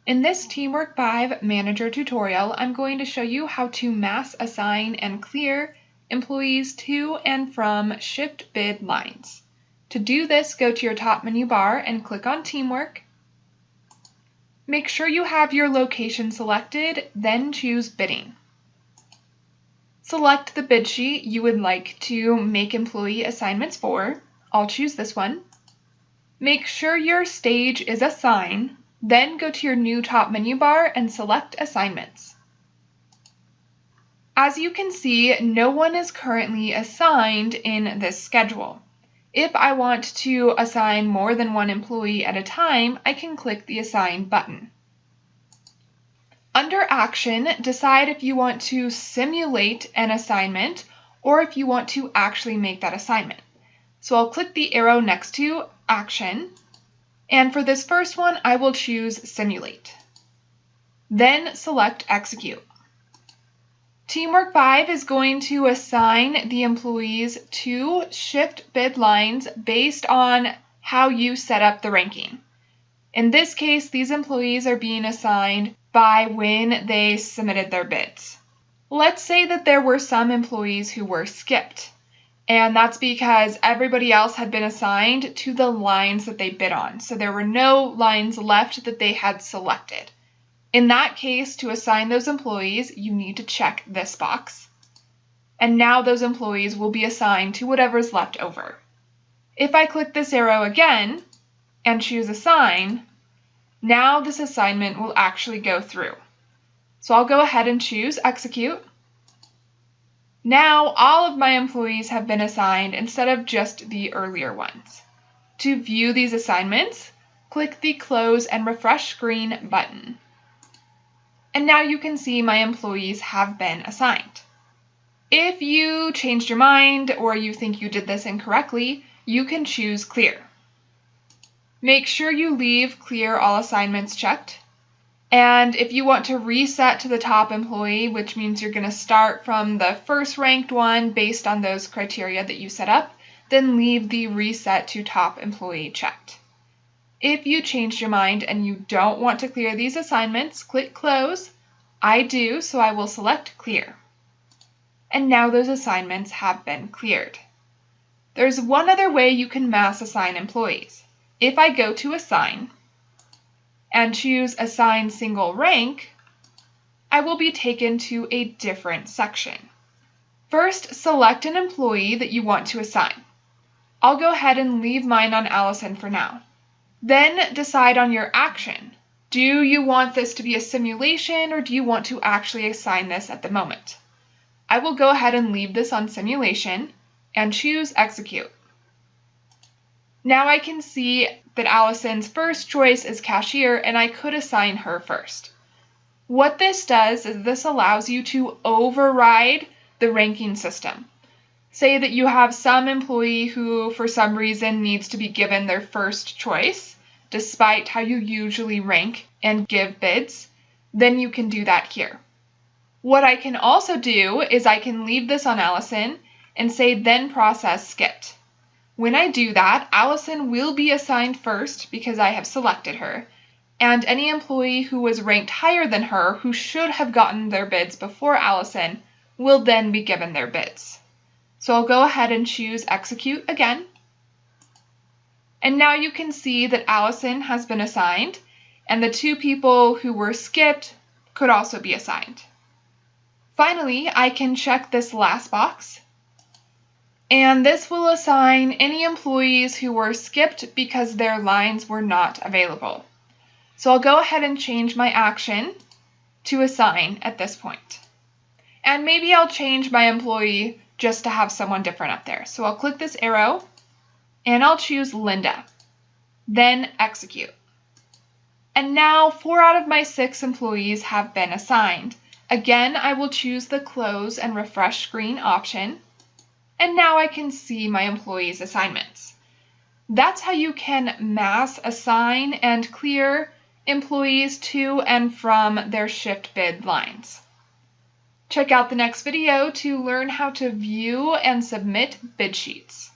In this TeamWork 5 Manager tutorial, I'm going to show you how to mass assign and clear employees to and from shift bid lines. To do this, go to your top menu bar and click on Teamwork. Make sure you have your location selected, then choose Bidding. Select the bid sheet you would like to make employee assignments for. I'll choose this one. Make sure your stage is Assign. Then go to your new top menu bar and select Assignments. As you can see, no one is currently assigned in this schedule. If I want to assign more than one employee at a time, I can click the Assign button. Under Action, decide if you want to simulate an assignment or if you want to actually make that assignment. So I'll click the arrow next to Action. And for this first one, I will choose Simulate. Then select Execute. TeamWork 5 is going to assign the employees to shift bid lines based on how you set up the ranking. In this case, these employees are being assigned by when they submitted their bids. Let's say that there were some employees who were skipped. And that's because everybody else had been assigned to the lines that they bid on. So there were no lines left that they had selected. In that case, to assign those employees, you need to check this box. And now those employees will be assigned to whatever's left over. If I click this arrow again and choose Assign, now this assignment will actually go through. So I'll go ahead and choose Execute. Now all of my employees have been assigned instead of just the earlier ones. To view these assignments, click the Close and Refresh Screen button. And now you can see my employees have been assigned. If you changed your mind or you think you did this incorrectly, you can choose Clear. Make sure you leave Clear All Assignments checked. And if you want to reset to the top employee, which means you're going to start from the first ranked one based on those criteria that you set up, then leave the Reset to Top Employee checked. If you changed your mind and you don't want to clear these assignments, click Close. I do, so I will select Clear. And now those assignments have been cleared. There's one other way you can mass assign employees. If I go to Assign, and choose Assign Single Rank, I will be taken to a different section. First, select an employee that you want to assign. I'll go ahead and leave mine on Allison for now. Then decide on your action. Do you want this to be a simulation or do you want to actually assign this at the moment? I will go ahead and leave this on Simulation and choose Execute. Now I can see that Allison's first choice is cashier and I could assign her first. What this does is this allows you to override the ranking system. Say that you have some employee who for some reason needs to be given their first choice, despite how you usually rank and give bids, then you can do that here. What I can also do is I can leave this on Allison and say then process skipped. When I do that, Allison will be assigned first because I have selected her, and any employee who was ranked higher than her who should have gotten their bids before Allison will then be given their bids. So I'll go ahead and choose Execute again. And now you can see that Allison has been assigned, and the two people who were skipped could also be assigned. Finally, I can check this last box. And this will assign any employees who were skipped because their lines were not available. So I'll go ahead and change my action to Assign at this point. And maybe I'll change my employee just to have someone different up there. So I'll click this arrow and I'll choose Linda. Then Execute. And now 4 out of my 6 employees have been assigned. Again, I will choose the Close and Refresh Screen option. And now I can see my employees' assignments. That's how you can mass assign and clear employees to and from their shift bid lines. Check out the next video to learn how to view and submit bid sheets.